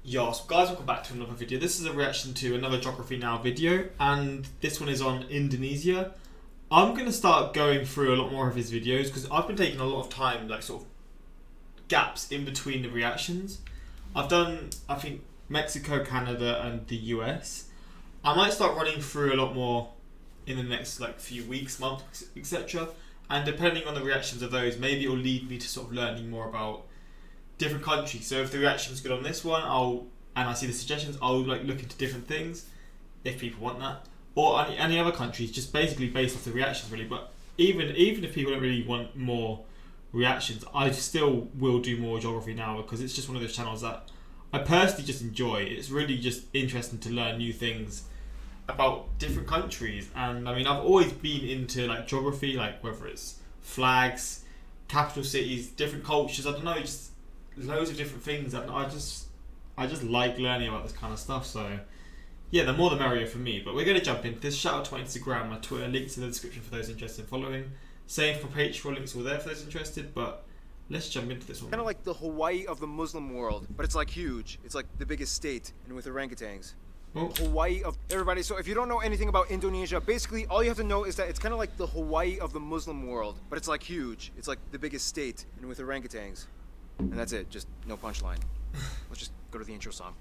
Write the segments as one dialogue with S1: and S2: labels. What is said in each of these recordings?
S1: Yo, so guys, welcome back to another video. This is a reaction to another Geography Now video, and this one is on Indonesia. I'm going to start going through a lot more of his videos because I've been taking a lot of time, like sort of gaps in between the reactions. I've done, I think, Mexico, Canada and the US. I might start running through a lot more in the next like few weeks, months, etc. And depending on the reactions of those, maybe it'll lead me to sort of learning more about different countries. So if the reaction's good on this one, and I see the suggestions, I'll like look into different things if people want that, or any other countries, just basically based off the reactions really. But even if people don't really want more reactions, I still will do more geography now because it's just one of those channels that I personally just enjoy. It's really just interesting to learn new things about different countries. And I mean, I've always been into like geography, like whether it's flags, capital cities, different cultures, I don't know, just loads of different things. I just like learning about this kind of stuff. So yeah, the more the merrier for me. But we're going to jump into this. Shout out to my Instagram, my Twitter, links in the description for those interested in following. Same for Patreon, links all there for those interested. But let's jump into this one.
S2: Kind of like the Hawaii of the Muslim world, but it's like huge. It's like the biggest state, and with orangutans.
S1: Oh.
S2: Hawaii of everybody. So if you don't know anything about Indonesia, basically all you have to know is that it's kind of like the Hawaii of the Muslim world, but it's like huge. It's like the biggest state, and with orangutans. And that's it, just no punchline. Let's just go to the intro song.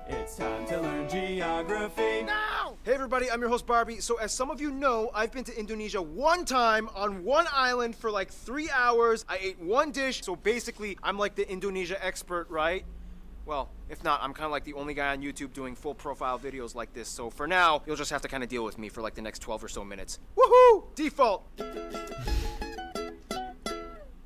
S3: It's time to learn geography
S2: now! Hey everybody, I'm your host Barbie. So as some of you know, I've been to Indonesia one time on one island for like 3 hours. I ate one dish, so basically I'm like the Indonesia expert, right? Well, if not, I'm kind of like the only guy on YouTube doing full profile videos like this. So for now, you'll just have to kind of deal with me for like the next 12 or so minutes. Woohoo! Default!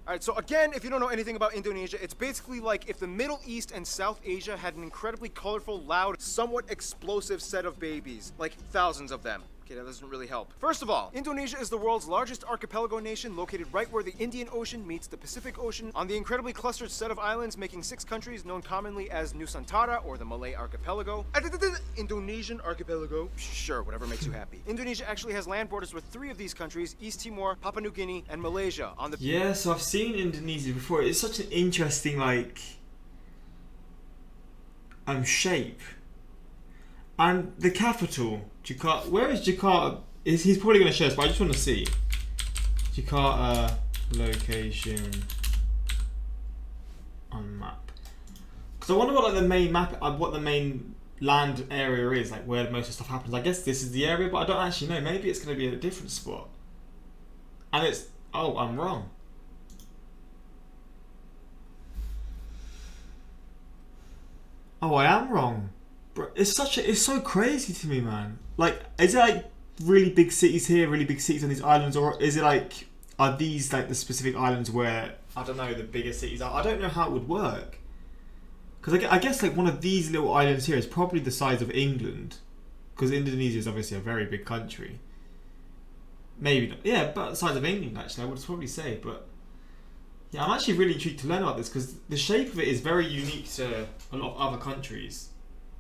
S2: Alright, so again, if you don't know anything about Indonesia, it's basically like if the Middle East and South Asia had an incredibly colorful, loud, somewhat explosive set of babies. Like thousands of them. Okay, that doesn't really help. First of all, Indonesia is the world's largest archipelago nation, located right where the Indian Ocean meets the Pacific Ocean on the incredibly clustered set of islands, making 6 countries known commonly as Nusantara, or the Malay Archipelago. Indonesian Archipelago. Sure, whatever makes you happy. Indonesia actually has land borders with 3 of these countries, East Timor, Papua New Guinea, and Malaysia. On the
S1: Yeah, so I've seen Indonesia before. It's such an interesting like shape. And the capital, Jakarta. Where is Jakarta? He's probably going to show us, but I just want to see. Jakarta location on map. Because I wonder what like the main map, what the main land area is, like where most of stuff happens. I guess this is the area, but I don't actually know. Maybe it's going to be a different spot. And it's, oh, I'm wrong. Oh, I am wrong. Bro, it's so crazy to me, man. Like, is it like really big cities here, really big cities on these islands, or is it like, are these like the specific islands where, I don't know, the bigger cities are? I don't know how it would work. Because I guess like one of these little islands here is probably the size of England, because Indonesia is obviously a very big country. Maybe not, yeah, but the size of England actually, I would probably say. But yeah, I'm actually really intrigued to learn about this because the shape of it is very unique to a lot of other countries.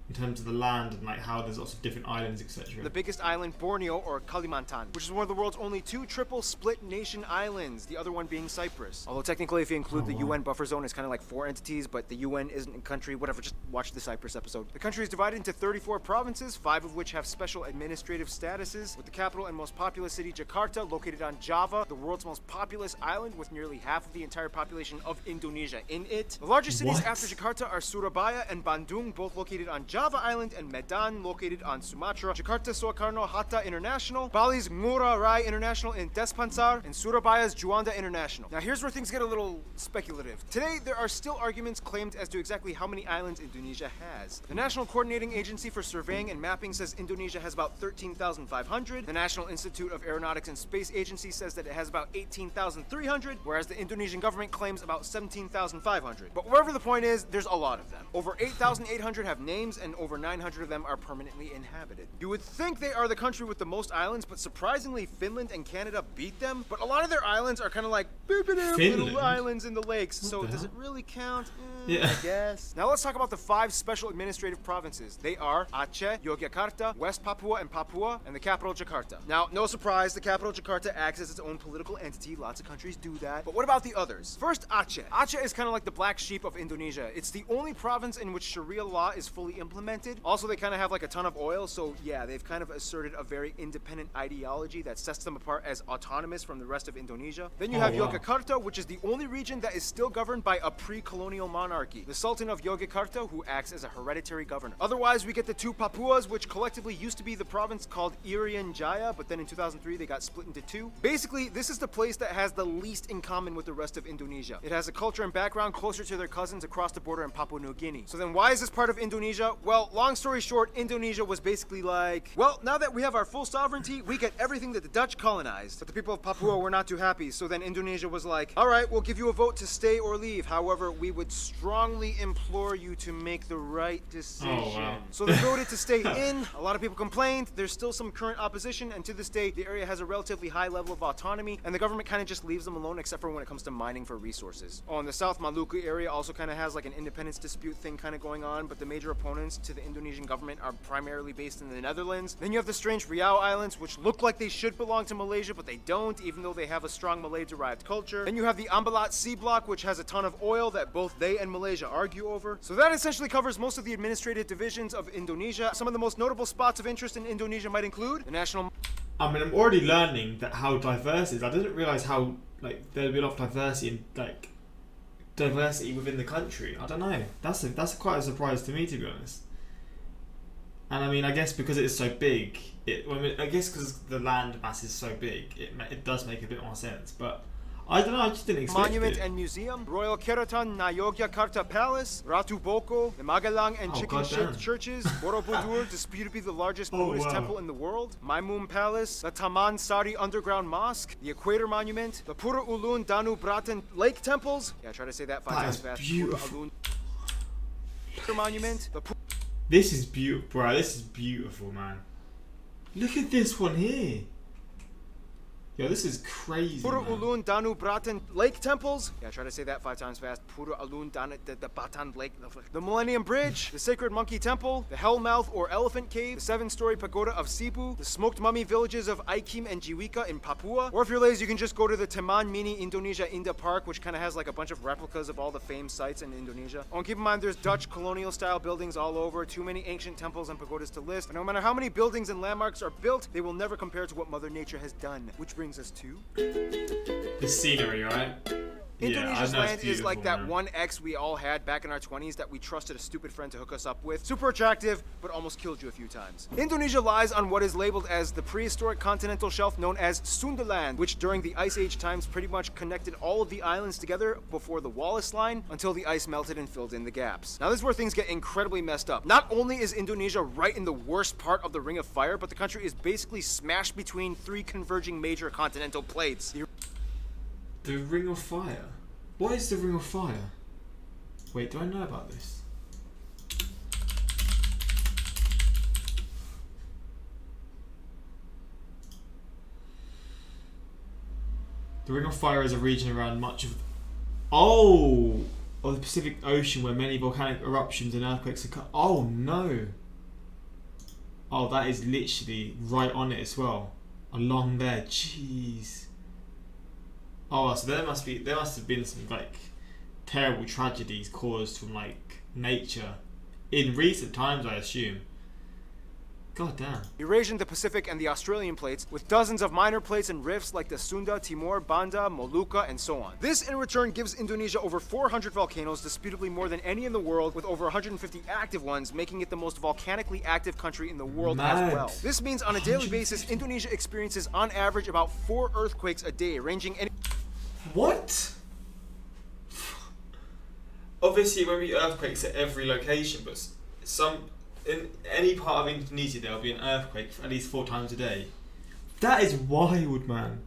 S1: In terms of the land and like how there's lots of different islands, etc.
S2: The biggest island, Borneo, or Kalimantan, which is one of the world's only 2 triple split nation islands, the other one being Cyprus. Although technically if you include the UN buffer zone, it's kind of like 4 entities, but the UN isn't a country, whatever, just watch the Cyprus episode. The country is divided into 34 provinces, 5 of which have special administrative statuses, with the capital and most populous city, Jakarta, located on Java, the world's most populous island with nearly half of the entire population of Indonesia in it. The largest cities after Jakarta are Surabaya and Bandung, both located on Java Island, and Medan, located on Sumatra. Jakarta Soekarno-Hatta International, Bali's Ngurah Rai International in Despansar, and Surabaya's Juanda International. Now here's where things get a little speculative. Today, there are still arguments claimed as to exactly how many islands Indonesia has. The National Coordinating Agency for Surveying and Mapping says Indonesia has about 13,500. The National Institute of Aeronautics and Space Agency says that it has about 18,300, whereas the Indonesian government claims about 17,500. But wherever the point is, there's a lot of them. Over 8,800 have names, and over 900 of them are permanently inhabited. You would think they are the country with the most islands, but surprisingly, Finland and Canada beat them. But a lot of their islands are kind of like little islands in the lakes, so does it really count?
S1: Yeah.
S2: I guess. Now let's talk about the 5 special administrative provinces. They are Aceh, Yogyakarta, West Papua and the capital Jakarta. Now, no surprise, the capital Jakarta acts as its own political entity. Lots of countries do that. But what about the others? First, Aceh. Aceh is kind of like the black sheep of Indonesia. It's the only province in which Sharia law is fully implemented. Also, they kind of have like a ton of oil, so yeah, they've kind of asserted a very independent ideology that sets them apart as autonomous from the rest of Indonesia. Then you have Yogyakarta, which is the only region that is still governed by a pre-colonial monarchy, the Sultan of Yogyakarta, who acts as a hereditary governor. Otherwise, we get the 2 Papuas, which collectively used to be the province called Irian Jaya, but then in 2003 they got split into 2. Basically, this is the place that has the least in common with the rest of Indonesia. It has a culture and background closer to their cousins across the border in Papua New Guinea. So then why is this part of Indonesia? Well, long story short, Indonesia was basically like, well, now that we have our full sovereignty, we get everything that the Dutch colonized. But the people of Papua were not too happy, so then Indonesia was like, all right, we'll give you a vote to stay or leave. However, we would strongly implore you to make the right decision. So they voted to stay in. A lot of people complained. There's still some current opposition, and to this day, the area has a relatively high level of autonomy, and the government kind of just leaves them alone, except for when it comes to mining for resources. Oh, and the South Maluku area also kind of has like an independence dispute thing kind of going on, but the major opponents to the Indonesian government are primarily based in the Netherlands. Then you have the strange Riau Islands, which look like they should belong to Malaysia, but they don't, even though they have a strong Malay-derived culture. Then you have the Ambalat Sea Block, which has a ton of oil that both they and Malaysia argue over. So that essentially covers most of the administrative divisions of Indonesia. Some of the most notable spots of interest in Indonesia might include the national...
S1: I mean, I'm already learning that how diverse it is. I didn't realize how like there'd be a lot of diversity in like diversity within the country. I don't know. That's quite a surprise to me, to be honest. And I mean, I guess because it is so big, I guess because the land mass is so big, it does make a bit more sense. But I don't know, I just didn't expect
S2: Monument
S1: it.
S2: and Museum, Royal Keraton na Yogyakarta Palace, Ratu Boko, the Magalang and chicken-shaped churches, Borobudur, disputed to be the largest Buddhist temple in the world, Maimum Palace, the Taman Sari Underground Mosque, the Equator Monument, the Pura Ulun Danu Bratan Lake Temples. Yeah, try to say that 5 times fast.
S1: Beautiful.
S2: Pura Ulun Monument.
S1: This is beautiful, bro. This is beautiful, man. Look at this one here. Yo, this is crazy.
S2: Pura Ulun Danu Bratan Lake Temples. Yeah, try to say that 5 times fast. Pura Ulun Danu the Batan Lake. The Millennium Bridge, the Sacred Monkey Temple, the Hellmouth or Elephant Cave, the 7-story pagoda of Cebu, the smoked mummy villages of Aikim and Jiwika in Papua. Or if you're lazy, you can just go to the Taman Mini Indonesia Indah Park, which kind of has like a bunch of replicas of all the famed sites in Indonesia. Oh, and keep in mind, there's Dutch colonial style buildings all over. Too many ancient temples and pagodas to list. And no matter how many buildings and landmarks are built, they will never compare to what Mother Nature has done. Which brings us to
S1: the scenery, right?
S2: Indonesia's land is like that
S1: man.
S2: one ex we all had back in our 20s that we trusted a stupid friend to hook us up with. Super attractive, but almost killed you a few times. Indonesia lies on what is labeled as the prehistoric continental shelf known as Sundaland, which during the Ice Age times pretty much connected all of the islands together before the Wallace Line until the ice melted and filled in the gaps. Now this is where things get incredibly messed up. Not only is Indonesia right in the worst part of the Ring of Fire, but the country is basically smashed between 3 converging major continental plates.
S1: The Ring of Fire? What is the Ring of Fire? Wait, do I know about this? The Ring of Fire is a region around much of the Pacific Ocean where many volcanic eruptions and earthquakes occur. Oh no! Oh, that is literally right on it as well. Along there, jeez. Oh, so there must have been some like terrible tragedies caused from like nature in recent times, I assume. God damn.
S2: Eurasian, the Pacific, and the Australian plates, with dozens of minor plates and rifts like the Sunda, Timor, Banda, Molucca, and so on. This, in return, gives Indonesia over 400 volcanoes, disputably more than any in the world, with over 150 active ones, making it the most volcanically active country in the world as well. This means on a daily basis, Indonesia experiences on average about 4 earthquakes a day, ranging any...
S1: What? Obviously, there will be earthquakes at every location, but in any part of Indonesia there will be an earthquake at least 4 times a day. That is wild, man.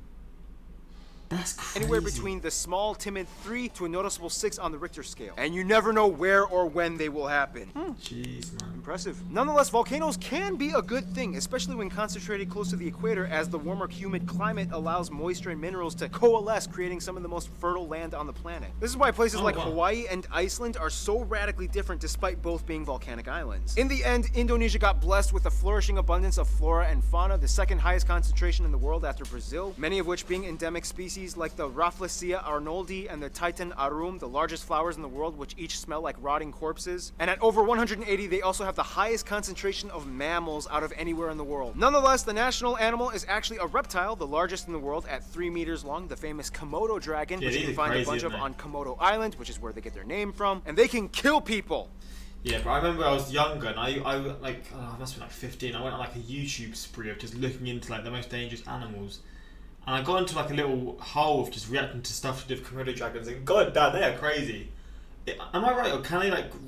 S1: That's crazy.
S2: Anywhere between the small, timid 3 to a noticeable 6 on the Richter scale. And you never know where or when they will happen.
S1: Jeez, man.
S2: impressive. Nonetheless, volcanoes can be a good thing, especially when concentrated close to the equator, as the warmer, humid climate allows moisture and minerals to coalesce, creating some of the most fertile land on the planet. This is why places like Hawaii and Iceland are so radically different despite both being volcanic islands. In the end, Indonesia got blessed with a flourishing abundance of flora and fauna, the second highest concentration in the world after Brazil, many of which being endemic species like the Rafflesia arnoldi and the Titan arum, the largest flowers in the world, which each smell like rotting corpses. And at over 180, they also have the highest concentration of mammals out of anywhere in the world. Nonetheless, the national animal is actually a reptile, the largest in the world at 3 meters long, the famous Komodo dragon, which you can find a bunch of on Komodo Island, which is where they get their name from, and they can kill people.
S1: Yeah, but I remember I was younger and I must have been like 15. I went on like a YouTube spree of just looking into like the most dangerous animals. And I got into like a little hole of just reacting to stuff to do with Komodo dragons, and god damn, they are crazy. Am I right, or can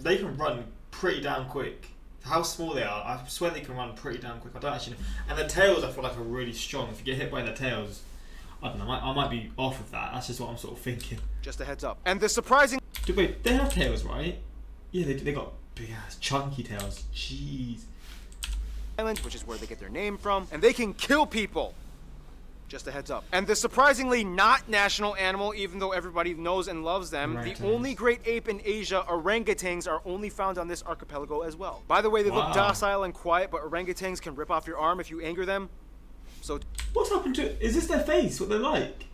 S1: they can run pretty damn quick? For how small they are, I swear they can run pretty damn quick. I don't actually know. And their tails I feel like are really strong. If you get hit by their tails, I don't know, I might be off of that. That's just what I'm sort of thinking.
S2: Just a heads up. And the surprising...
S1: Wait, they have tails, right? Yeah, they got big ass chunky tails. Jeez.
S2: Island, which is where they get their name from, and they can kill people. Just a heads up. And the surprisingly not national animal, even though everybody knows and loves them, the only great ape in Asia, orangutans, are only found on this archipelago as well. By the way, they look docile and quiet, but orangutans can rip off your arm if you anger them. So...
S1: What's happened to it? Is this their face? What they're like?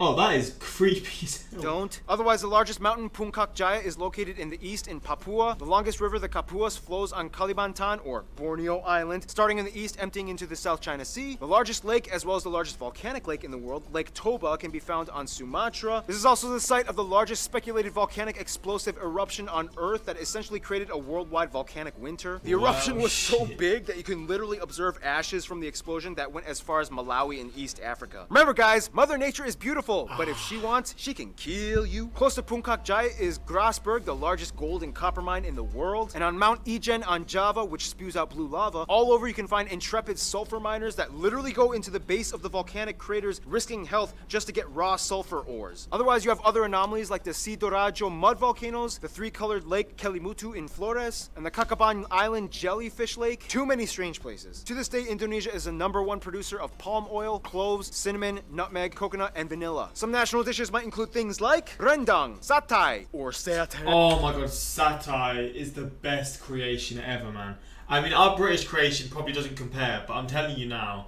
S1: Oh, that is creepy as hell.
S2: Don't. Otherwise, the largest mountain, Puncak Jaya, is located in the east in Papua. The longest river, the Kapuas, flows on Kalimantan, or Borneo Island, starting in the east, emptying into the South China Sea. The largest lake, as well as the largest volcanic lake in the world, Lake Toba, can be found on Sumatra. This is also the site of the largest speculated volcanic explosive eruption on Earth that essentially created a worldwide volcanic winter. The eruption was so big that you can literally observe ashes from the explosion that went as far as Malawi in East Africa. Remember, guys, Mother Nature is beautiful. But if she wants, she can kill you. Close to Puncak Jaya is Grasberg, the largest gold and copper mine in the world. And on Mount Ijen on Java, which spews out blue lava, all over you can find intrepid sulfur miners that literally go into the base of the volcanic craters, risking health just to get raw sulfur ores. Otherwise, you have other anomalies like the Sidoarajo mud volcanoes, the three-colored lake Kelimutu in Flores, and the Kakaban Island jellyfish lake. Too many strange places. To this day, Indonesia is the #1 producer of palm oil, cloves, cinnamon, nutmeg, coconut, and vanilla. Some national dishes might include things like rendang, satay, or satay.
S1: Oh my god, satay is the best creation ever, man. I mean, our British creation probably doesn't compare, but I'm telling you now,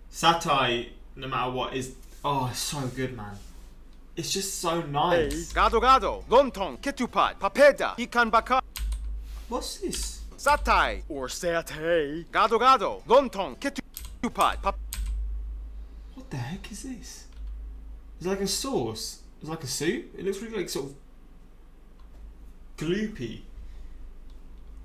S1: satay, no matter what, is it's so good, man. It's just so nice.
S2: Gado-gado, lontong, ketupat, papeda, ikan bakar.
S1: What's this?
S2: Satay, or satay. Gado-gado, lontong, ketupat,
S1: What the heck is this? It's like a sauce. It's like a soup. It looks really like sort of gloopy.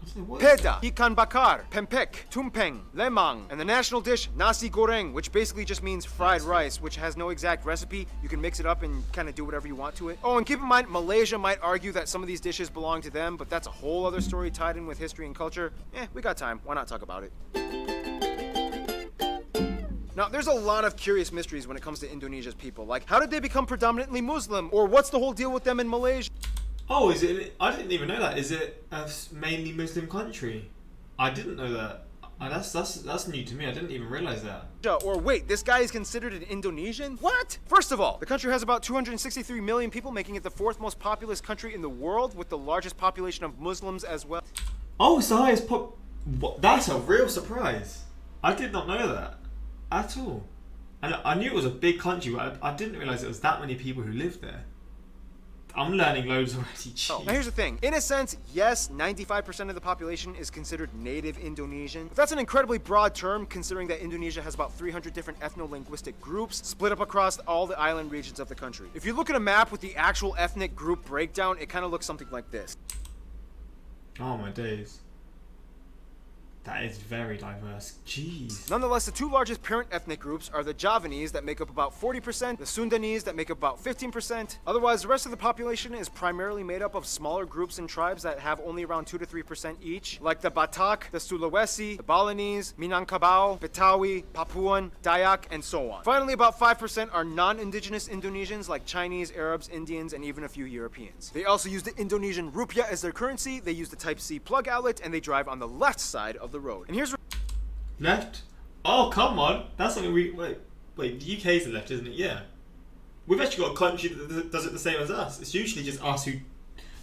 S1: I don't know what.
S2: Peda, ikan bakar, pempek, tumpeng, lemang, and the national dish nasi goreng, which basically just means fried rice, which has no exact recipe. You can mix it up and kind of do whatever you want to it. Oh, and keep in mind, Malaysia might argue that some of these dishes belong to them, but that's a whole other story tied in with history and culture. We got time. Why not talk about it? Now, there's a lot of curious mysteries when it comes to Indonesia's people. Like, how did they become predominantly Muslim? Or what's the whole deal with them in Malaysia?
S1: Oh, is it? I didn't even know that. Is it a mainly Muslim country? I didn't know that. That's new to me. I didn't even realize that.
S2: Or wait, this guy is considered an Indonesian? What? First of all, the country has about 263 million people, making it the 4th most populous country in the world, with the largest population of Muslims as well.
S1: Oh, it's the highest That's a real surprise. I did not know that at all. And I knew it was a big country, but I didn't realize it was that many people who lived there. I'm learning loads already.
S2: Now here's the thing. In a sense, yes, 95% of the population is considered native Indonesian. But that's an incredibly broad term, considering that Indonesia has about 300 different ethno-linguistic groups split up across all the island regions of the country. If you look at a map with the actual ethnic group breakdown, it kind of looks something like this.
S1: Oh my days. That is very diverse. Jeez.
S2: Nonetheless, the two largest parent ethnic groups are the Javanese that make up about 40%, the Sundanese that make up about 15%. Otherwise, the rest of the population is primarily made up of smaller groups and tribes that have only around 2 to 3% each, like the Batak, the Sulawesi, the Balinese, Minangkabau, Betawi, Papuan, Dayak, and so on. Finally, about 5% are non-indigenous Indonesians like Chinese, Arabs, Indians, and even a few Europeans. They also use the Indonesian rupiah as their currency, they use the Type-C plug outlet, and they drive on the left side of the road. And here's
S1: Left? Oh, come on. That's something we... Wait, the UK is the left, isn't it? Yeah. We've actually got a country that does it the same as us. It's usually just us who...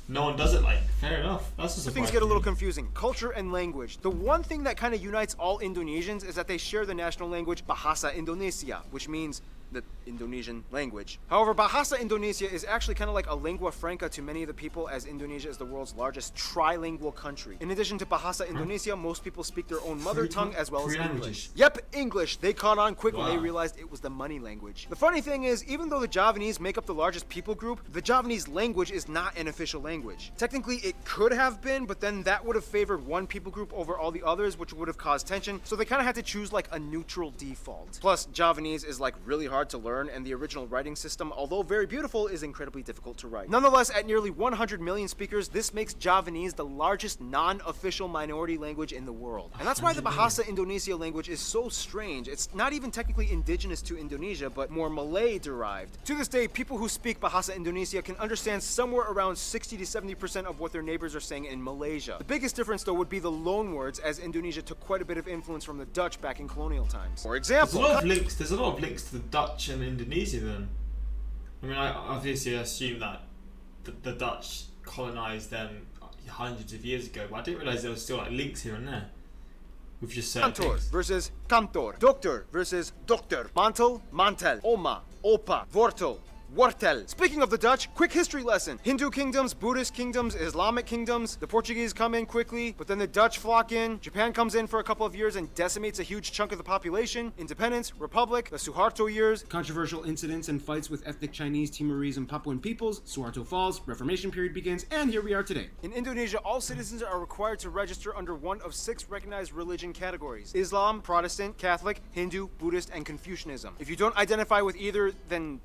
S1: No one does it like. Fair enough. That's just
S2: things get a little confusing. Culture and language. The one thing that kind of unites all Indonesians is that they share the national language Bahasa Indonesia, which means the Indonesian language. However, Bahasa Indonesia is actually kind of like a lingua franca to many of the people, as Indonesia is the world's largest trilingual country. In addition to Bahasa Indonesia, most people speak their own mother tongue as well as English. Yep, English. They caught on quick when they realized it was the money language. The funny thing is, even though the Javanese make up the largest people group, the Javanese language is not an official language. Technically, it could have been, but then that would have favored one people group over all the others, which would have caused tension, so they kind of had to choose like a neutral default. Plus, Javanese is like really hard to learn, and the original writing system, although very beautiful, is incredibly difficult to write. Nonetheless, at nearly 100 million speakers, this makes Javanese the largest non-official minority language in the world. And that's why the Bahasa Indonesia language is so strange. It's not even technically indigenous to Indonesia, but more Malay-derived. To this day, people who speak Bahasa Indonesia can understand somewhere around 60 to 70% of what their neighbors are saying in Malaysia. The biggest difference, though, would be the loan words, as Indonesia took quite a bit of influence from the Dutch back in colonial times. For example,
S1: there's a lot of links to the Dutch and Indonesia then. I mean, I obviously assume that the Dutch colonized them hundreds of years ago, but I didn't realize there was still like links here and there. We've just said
S2: Kantor versus kantor. Doctor versus doctor. Mantel, mantel. Oma, opa. Wortel, wortel. Speaking of the Dutch, quick history lesson. Hindu kingdoms, Buddhist kingdoms, Islamic kingdoms. The Portuguese come in quickly, but then the Dutch flock in. Japan comes in for a couple of years and decimates a huge chunk of the population. Independence, Republic, the Suharto years.
S4: Controversial incidents and fights with ethnic Chinese, Timorese, and Papuan peoples. Suharto falls, Reformation period begins, and here we are today.
S2: In Indonesia, all citizens are required to register under one of 6 recognized religion categories: Islam, Protestant, Catholic, Hindu, Buddhist, and Confucianism. If you don't identify with either, then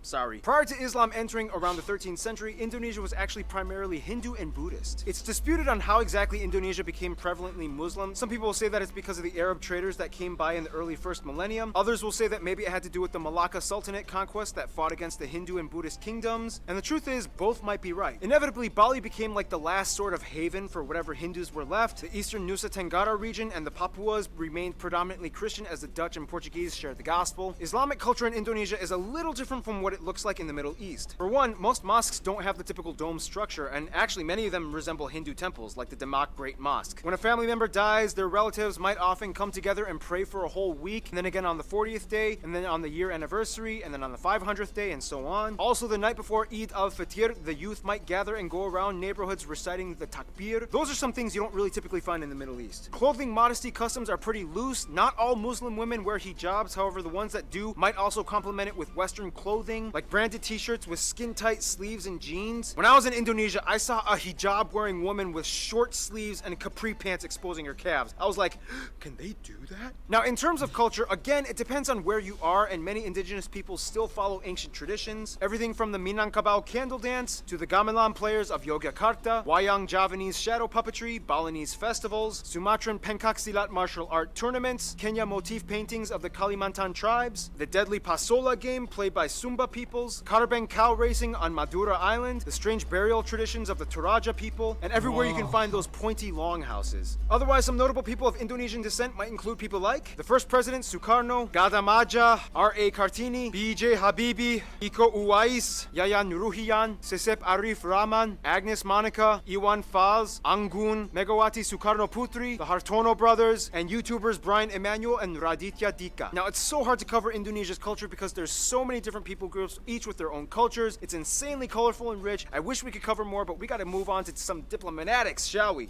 S2: sorry. Prior to Islam entering around the 13th century, Indonesia was actually primarily Hindu and Buddhist. It's disputed on how exactly Indonesia became prevalently Muslim. Some people will say that it's because of the Arab traders that came by in the early first millennium. Others will say that maybe it had to do with the Malacca Sultanate conquest that fought against the Hindu and Buddhist kingdoms. And the truth is, both might be right. Inevitably, Bali became like the last sort of haven for whatever Hindus were left. The eastern Nusa Tenggara region and the Papuas remained predominantly Christian, as the Dutch and Portuguese shared the gospel. Islamic culture in Indonesia is a little different from what it looks like in the Middle East. For one, most mosques don't have the typical dome structure, and actually many of them resemble Hindu temples, like the Demak Great Mosque. When a family member dies, their relatives might often come together and pray for a whole week, and then again on the 40th day, and then on the year anniversary, and then on the 500th day, and so on. Also, the night before Eid al-Fitr, the youth might gather and go around neighborhoods reciting the takbir. Those are some things you don't really typically find in the Middle East. Clothing modesty customs are pretty loose. Not all Muslim women wear hijabs, however, the ones that do might also complement it with Western clothing, like branded t-shirts with skin-tight sleeves and jeans. When I was in Indonesia, I saw a hijab-wearing woman with short sleeves and capri pants exposing her calves. I was like, can they do that? Now, in terms of culture, again, it depends on where you are, and many indigenous peoples still follow ancient traditions. Everything from the Minangkabau candle dance to the gamelan players of Yogyakarta, Wayang Javanese shadow puppetry, Balinese festivals, Sumatran pencak silat martial art tournaments, Kenya motif paintings of the Kalimantan tribes, the deadly pasola game played by Sumba peoples, Carbeng cow racing on Madura Island, the strange burial traditions of the Toraja people, and everywhere you can find those pointy longhouses. Otherwise, some notable people of Indonesian descent might include people like the first president Sukarno, Gada Maja, R.A. Kartini, B.J. Habibie, Iko Uwais, Yaya Nuruhian, Sesep Arif Rahman, Agnes Monica, Iwan Fals, Anggun, Megawati Sukarno Putri, the Hartono brothers, and YouTubers Brian Emanuel and Raditya Dika. Now, it's so hard to cover Indonesia's culture because there's so many different people groups, each with their own cultures. It's insanely colorful and rich. I wish we could cover more, but we gotta move on to some diplomatics, shall we?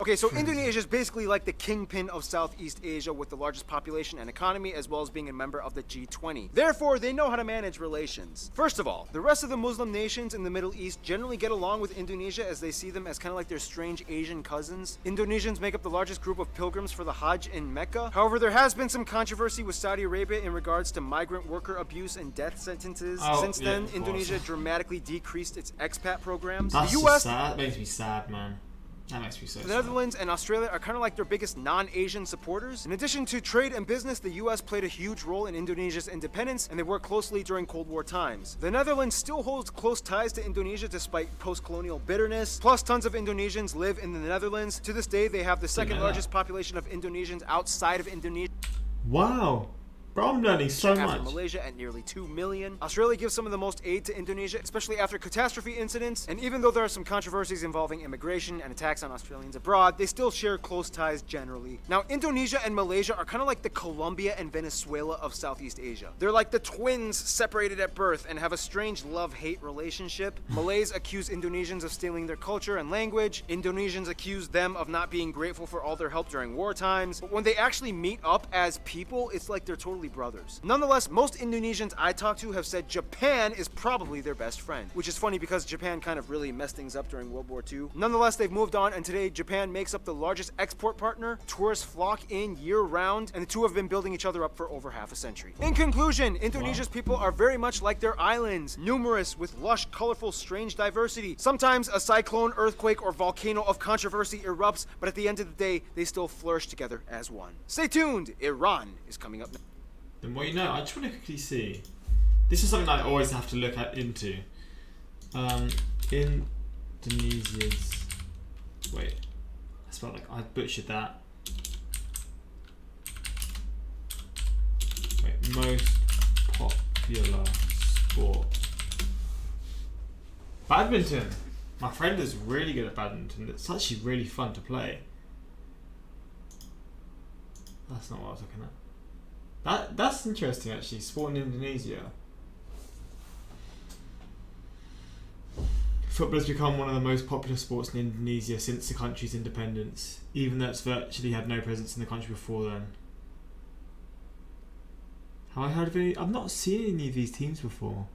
S2: Okay, so Indonesia is basically like the kingpin of Southeast Asia with the largest population and economy, as well as being a member of the G20. Therefore, they know how to manage relations. First of all, the rest of the Muslim nations in the Middle East generally get along with Indonesia as they see them as kind of like their strange Asian cousins. Indonesians make up the largest group of pilgrims for the Hajj in Mecca. However, there has been some controversy with Saudi Arabia in regards to migrant worker abuse and death sentences. Since then, Indonesia dramatically decreased its expat programs.
S1: That's
S2: the US
S1: sad. That makes me sad, man. That makes me so sad.
S2: The Netherlands and Australia are kind of like their biggest non-Asian supporters. In addition to trade and business, the US played a huge role in Indonesia's independence, and they worked closely during Cold War times. The Netherlands still holds close ties to Indonesia despite post-colonial bitterness. Plus, tons of Indonesians live in the Netherlands. To this day, they have the second largest population of Indonesians outside of Indonesia.
S1: Wow. Bro, I'm learning so
S2: After
S1: much.
S2: Malaysia at nearly 2 million. Australia gives some of the most aid to Indonesia, especially after catastrophe incidents. And even though there are some controversies involving immigration and attacks on Australians abroad, they still share close ties generally. Now, Indonesia and Malaysia are kind of like the Colombia and Venezuela of Southeast Asia. They're like the twins separated at birth and have a strange love-hate relationship. Malays accuse Indonesians of stealing their culture and language. Indonesians accuse them of not being grateful for all their help during war times. But when they actually meet up as people, it's like they're totally brothers. Nonetheless, most Indonesians I talked to have said Japan is probably their best friend, which is funny because Japan kind of really messed things up during World War II. Nonetheless, they've moved on, and today Japan makes up the largest export partner. Tourists flock in year-round, and the two have been building each other up for over half a century. In conclusion, Indonesia's people are very much like their islands, numerous with lush, colorful, strange diversity. Sometimes a cyclone, earthquake, or volcano of controversy erupts, but at the end of the day, they still flourish together as one. Stay tuned, Iran is coming up next.
S1: Then what you know, I just want to quickly see. This is something I always have to look into. Indonesia's. Wait, I spelled like I butchered that. Wait, most popular sport. Badminton. My friend is really good at badminton. It's actually really fun to play. That's not what I was looking at. That's interesting actually, sport in Indonesia. Football has become one of the most popular sports in Indonesia since the country's independence, even though it's virtually had no presence in the country before then. Have I heard of any? I've not seen any of these teams before.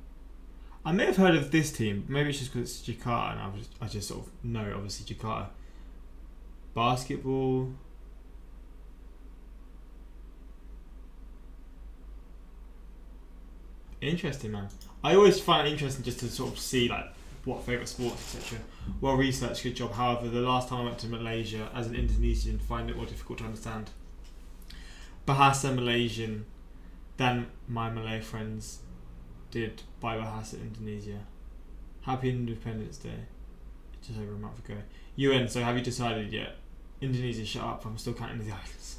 S1: I may have heard of this team, maybe it's just because it's Jakarta and I just sort of know obviously Jakarta. Basketball. Interesting, man. I always find it interesting just to sort of see like what favourite sports, etc. Well researched, good job. However, the last time I went to Malaysia as an Indonesian, find it more difficult to understand Bahasa Malaysian than my Malay friends did by Bahasa Indonesia. Happy Independence Day. Just over a month ago. UN, so have you decided yet? Indonesia, shut up, I'm still counting the islands.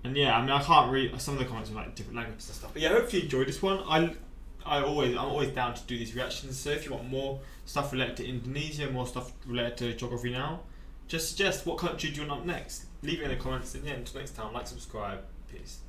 S1: And yeah, I mean, I can't read some of the comments are like different languages and stuff. But yeah, hopefully you enjoyed this one. I'm always down to do these reactions. So if you want more stuff related to Indonesia, more stuff related to geography now, just suggest what country do you want up next. Leave it in the comments. And yeah, until next time, like, subscribe. Peace.